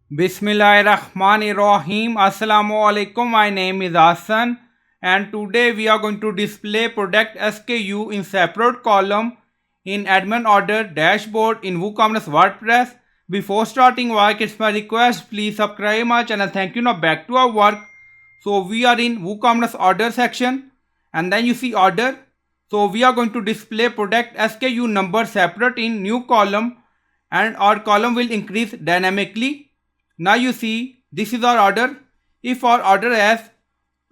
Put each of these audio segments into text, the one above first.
Bismillahirrahmanirrahim. Assalamu alaikum. My name is Hassan and today we are going to display product SKU in separate column in admin order dashboard in WooCommerce WordPress. Before starting work, it's my request, please subscribe my channel. Thank you. Now back to our work. So we are in WooCommerce order section and then you see order. So we are going to display product SKU number separate in new column and our column will increase dynamically. Now you see this is our order. If our order has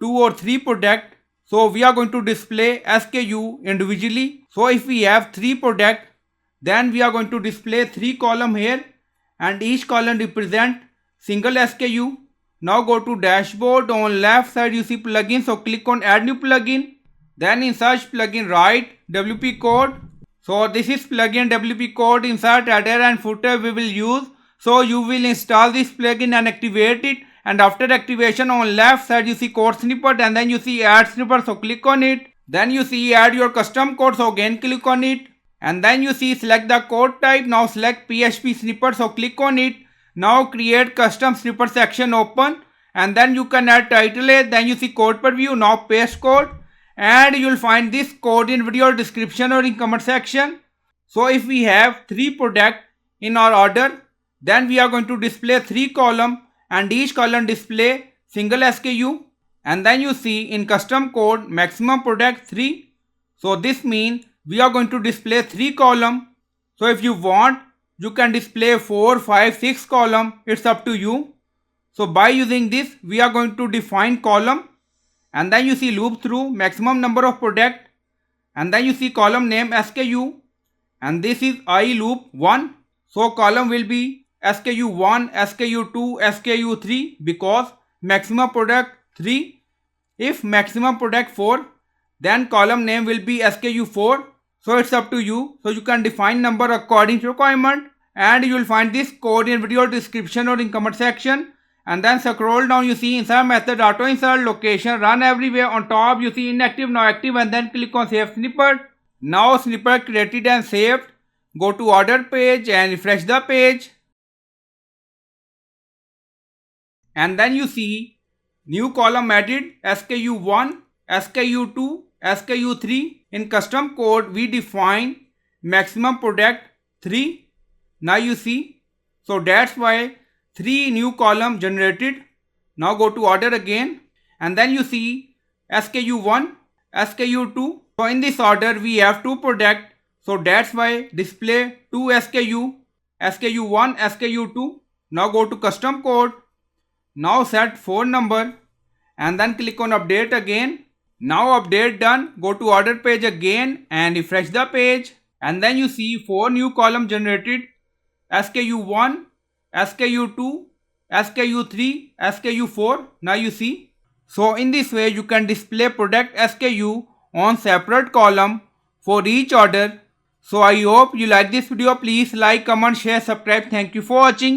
2 or 3 product, so we are going to display SKU individually. So if we have 3 product, then we are going to display 3 column here and each column represent single SKU. Now go to dashboard, on left side you see plugin, so click on add new plugin. Then in search plugin write wpcode. So this is plugin wpcode, insert header and footer we will use. So you will install this plugin and activate it, and after activation on left side you see code snippet and then you see add snippet, so click on it. Then you see add your custom code, so again click on it and then you see select the code type. Now select PHP snippet, so click on it. Now create custom snippet section open and then you can add title A, then you see code preview. Now paste code and you will find this code in video description or in comment section. So if we have 3 product in our order, then we are going to display 3 column and each column display single SKU, and then you see in custom code maximum product 3. So this means we are going to display 3 column. So if you want, you can display 4, 5, 6 column, it's up to you. So by using this we are going to define column and then you see loop through maximum number of product and then you see column name SKU and this is I loop 1. So column will be SKU 1, SKU 2, SKU 3 because maximum product 3. If maximum product 4, then column name will be SKU 4. So it's up to you. So you can define number according to requirement and you will find this code in video description or in comment section. And then scroll down, you see insert method, auto insert, location, run everywhere. On top you see inactive, now active, and then click on save snippet. Now snippet created and saved. Go to order page and refresh the page. And then you see new column added, SKU 1, SKU 2, SKU 3. In custom code we define maximum product 3. Now you see, so that's why 3 new column generated. Now go to order again and then you see SKU 1, SKU 2. So in this order we have 2 product, so that's why display 2 SKU, SKU 1, SKU 2. Now go to custom code. Now set phone number and then click on update again. Now update done. Go to order page again and refresh the page and then you see 4 new column generated, SKU 1, SKU 2, SKU 3, SKU 4. Now you see. So in this way you can display product SKU on separate column for each order. So I hope you like this video. Please like, comment, share, subscribe. Thank you for watching.